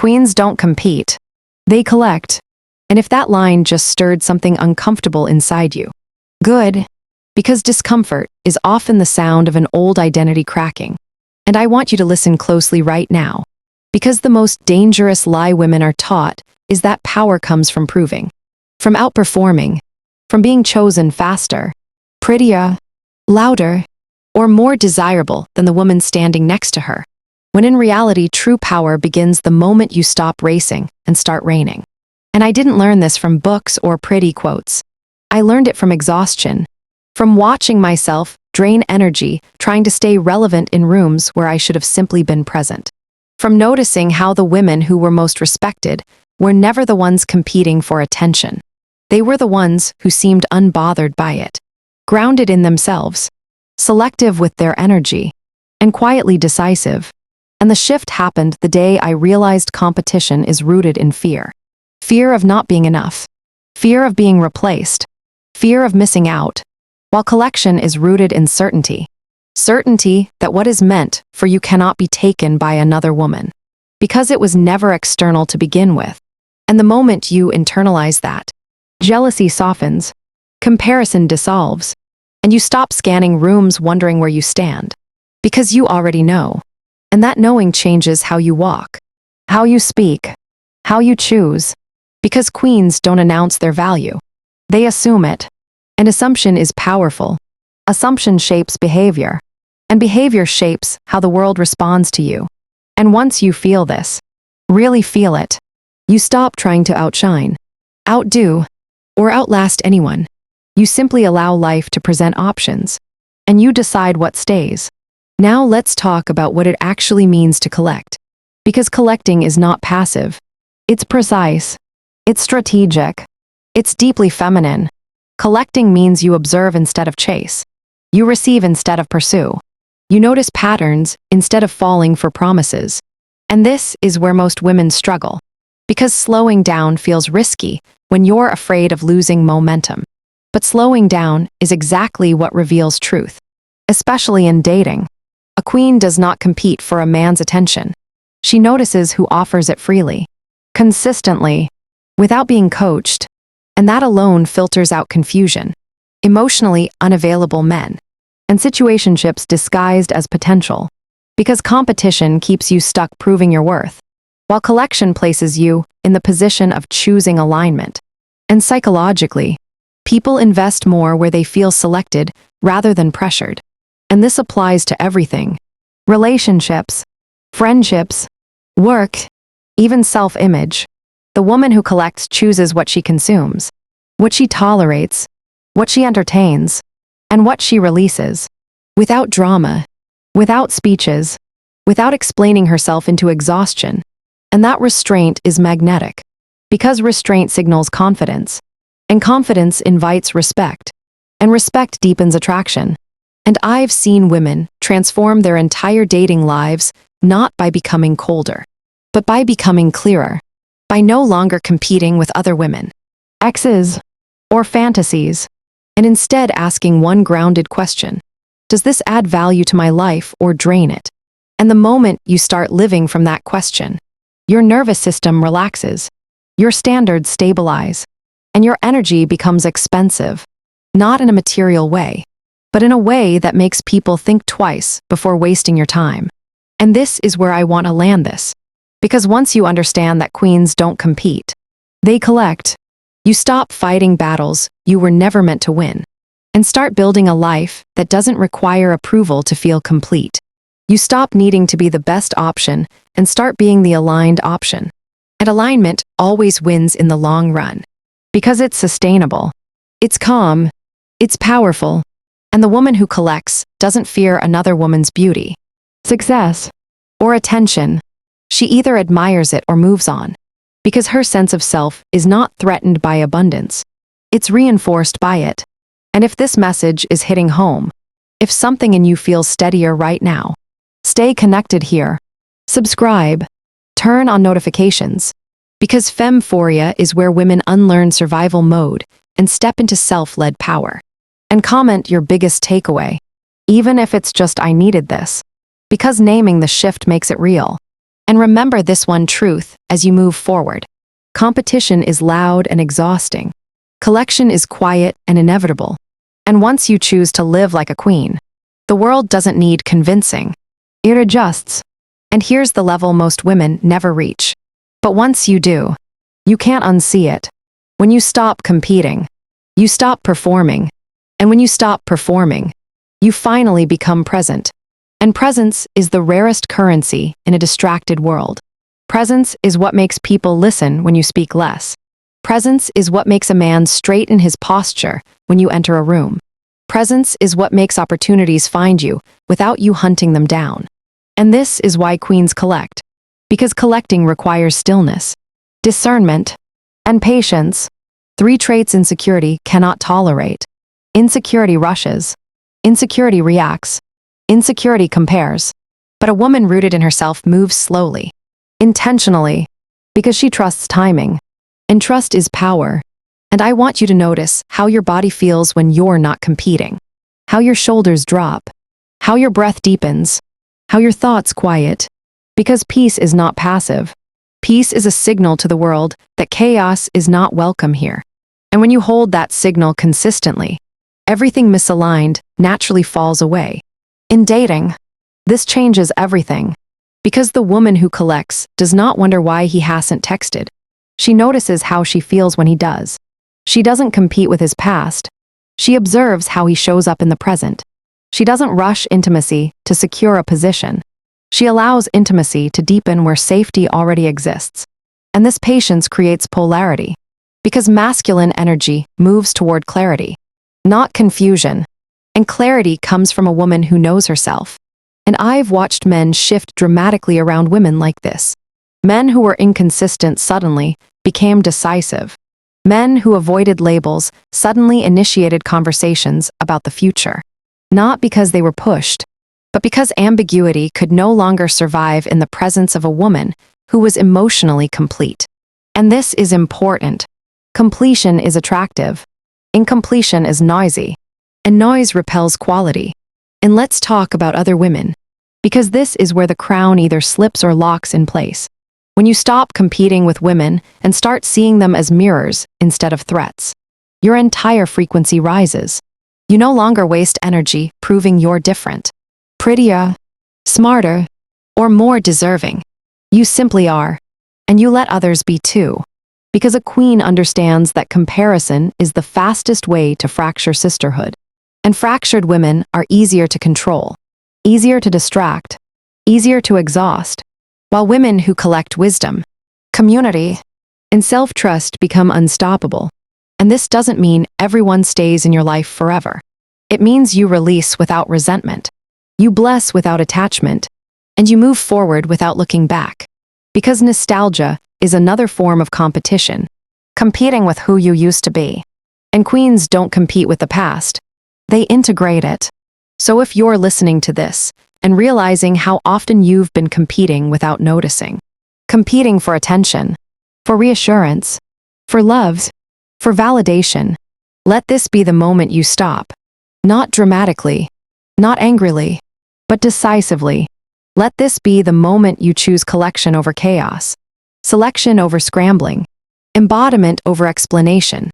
Queens don't compete. They collect. And if that line just stirred something uncomfortable inside you, good. Because discomfort is often the sound of an old identity cracking. And I want you to listen closely right now. Because the most dangerous lie women are taught is that power comes from proving, from outperforming, from being chosen faster, prettier, louder, or more desirable than the woman standing next to her. When in reality, true power begins the moment you stop racing and start reigning. And I didn't learn this from books or pretty quotes. I learned it from exhaustion, from watching myself drain energy trying to stay relevant in rooms where I should have simply been present, from noticing how the women who were most respected were never the ones competing for attention. They were the ones who seemed unbothered by it, grounded in themselves, selective with their energy, and quietly decisive. And the shift happened the day I realized competition is rooted in fear. Fear of not being enough. Fear of being replaced. Fear of missing out. While collection is rooted in certainty. Certainty that what is meant for you cannot be taken by another woman. Because it was never external to begin with. And the moment you internalize that, jealousy softens, comparison dissolves, and you stop scanning rooms wondering where you stand. Because you already know. And that knowing changes how you walk, how you speak, how you choose. Because queens don't announce their value. They assume it. And assumption is powerful. Assumption shapes behavior. And behavior shapes how the world responds to you. And once you feel this, really feel it, you stop trying to outshine, outdo, or outlast anyone. You simply allow life to present options. And you decide what stays. Now let's talk about what it actually means to collect. Because collecting is not passive. It's precise. It's strategic. It's deeply feminine. Collecting means you observe instead of chase. You receive instead of pursue. You notice patterns instead of falling for promises. And this is where most women struggle. Because slowing down feels risky when you're afraid of losing momentum. But slowing down is exactly what reveals truth. Especially in dating. A queen does not compete for a man's attention. She notices who offers it freely, consistently, without being coached, and that alone filters out confusion, emotionally unavailable men, and situationships disguised as potential, because competition keeps you stuck proving your worth, while collection places you in the position of choosing alignment. And psychologically, people invest more where they feel selected rather than pressured. And this applies to everything. Relationships, friendships, work, even self-image. The woman who collects chooses what she consumes, what she tolerates, what she entertains, and what she releases. Without drama, without speeches, without explaining herself into exhaustion. And that restraint is magnetic. Because restraint signals confidence. And confidence invites respect. And respect deepens attraction. And I've seen women transform their entire dating lives not by becoming colder, but by becoming clearer, by no longer competing with other women, exes, or fantasies, and instead asking one grounded question. Does this add value to my life or drain it? And the moment you start living from that question, your nervous system relaxes, your standards stabilize, and your energy becomes expensive, not in a material way, but in a way that makes people think twice before wasting your time. And this is where I want to land this. Because once you understand that queens don't compete, they collect, you stop fighting battles you were never meant to win, and start building a life that doesn't require approval to feel complete. You stop needing to be the best option and start being the aligned option. And alignment always wins in the long run. Because it's sustainable, it's calm, it's powerful, and the woman who collects doesn't fear another woman's beauty, success, or attention. She either admires it or moves on. Because her sense of self is not threatened by abundance. It's reinforced by it. And if this message is hitting home, if something in you feels steadier right now, stay connected here. Subscribe. Turn on notifications. Because FemPhoria is where women unlearn survival mode and step into self-led power. And comment your biggest takeaway, even if it's just "I needed this." Because naming the shift makes it real. And remember this one truth as you move forward. Competition is loud and exhausting. Collection is quiet and inevitable. And once you choose to live like a queen, the world doesn't need convincing. It adjusts. And here's the level most women never reach. But once you do, you can't unsee it. When you stop competing, you stop performing. And when you stop performing, you finally become present. And presence is the rarest currency in a distracted world. Presence is what makes people listen when you speak less. Presence is what makes a man straighten his posture when you enter a room. Presence is what makes opportunities find you without you hunting them down. And this is why queens collect. Because collecting requires stillness, discernment, and patience. 3 traits insecurity cannot tolerate. Insecurity rushes. Insecurity reacts. Insecurity compares. But a woman rooted in herself moves slowly, intentionally, because she trusts timing. And trust is power. And I want you to notice how your body feels when you're not competing. How your shoulders drop. How your breath deepens. How your thoughts quiet. Because peace is not passive. Peace is a signal to the world that chaos is not welcome here. And when you hold that signal consistently, everything misaligned naturally falls away. In dating, this changes everything. Because the woman who collects does not wonder why he hasn't texted. She notices how she feels when he does. She doesn't compete with his past. She observes how he shows up in the present. She doesn't rush intimacy to secure a position. She allows intimacy to deepen where safety already exists. And this patience creates polarity. Because masculine energy moves toward clarity, not confusion. And clarity comes from a woman who knows herself. And I've watched men shift dramatically around women like this. Men who were inconsistent suddenly became decisive. Men who avoided labels suddenly initiated conversations about the future. Not because they were pushed, but because ambiguity could no longer survive in the presence of a woman who was emotionally complete. And this is important. Completion is attractive. Incompletion is noisy. And noise repels quality. And let's talk about other women. Because this is where the crown either slips or locks in place. When you stop competing with women and start seeing them as mirrors instead of threats, your entire frequency rises. You no longer waste energy proving you're different, prettier, smarter, or more deserving. You simply are. And you let others be too. Because a queen understands that comparison is the fastest way to fracture sisterhood. And fractured women are easier to control, easier to distract, easier to exhaust, while women who collect wisdom, community, and self-trust become unstoppable. And this doesn't mean everyone stays in your life forever. It means you release without resentment, you bless without attachment, and you move forward without looking back. Because nostalgia is another form of competition, competing with who you used to be. And queens don't compete with the past. They integrate it. So if you're listening to this and realizing how often you've been competing without noticing, competing for attention, for reassurance, for love, for validation, let this be the moment you stop. Not dramatically, not angrily, but decisively. Let this be the moment you choose collection over chaos, selection over scrambling, embodiment over explanation.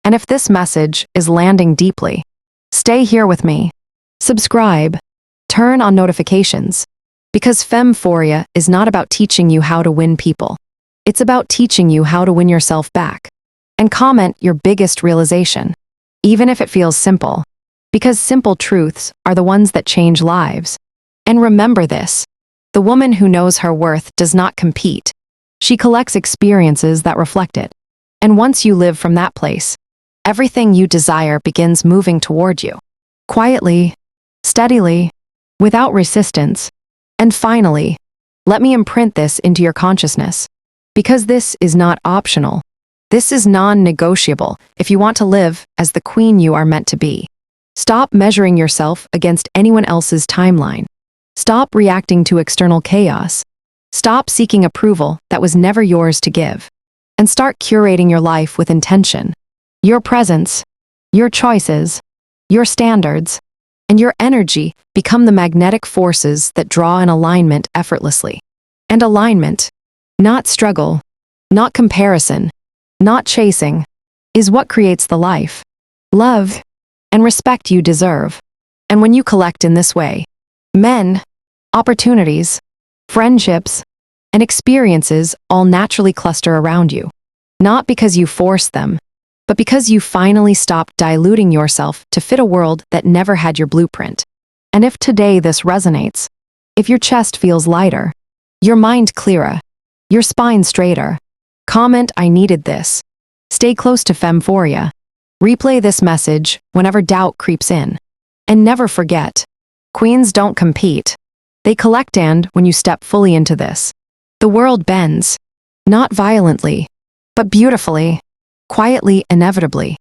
And if this message is landing deeply, stay here with me. Subscribe. Turn on notifications. Because FemPhoria is not about teaching you how to win people. It's about teaching you how to win yourself back. And comment your biggest realization, even if it feels simple. Because simple truths are the ones that change lives. And remember this. The woman who knows her worth does not compete. She collects experiences that reflect it. And once you live from that place, everything you desire begins moving toward you. Quietly, steadily, without resistance. And finally, let me imprint this into your consciousness. Because this is not optional. This is non-negotiable if you want to live as the queen you are meant to be. Stop measuring yourself against anyone else's timeline. Stop reacting to external chaos. Stop seeking approval that was never yours to give. And start curating your life with intention. Your presence, your choices, your standards, and your energy become the magnetic forces that draw in alignment effortlessly. And alignment, not struggle, not comparison, not chasing, is what creates the life, love, and respect you deserve. And when you collect in this way, men, opportunities, friendships, and experiences all naturally cluster around you. Not because you forced them, but because you finally stopped diluting yourself to fit a world that never had your blueprint. And if today this resonates, if your chest feels lighter, your mind clearer, your spine straighter, comment "I needed this." Stay close to FemPhoria. Replay this message whenever doubt creeps in. And never forget, queens don't compete. They collect, and when you step fully into this, the world bends. Not violently, but beautifully, quietly, inevitably.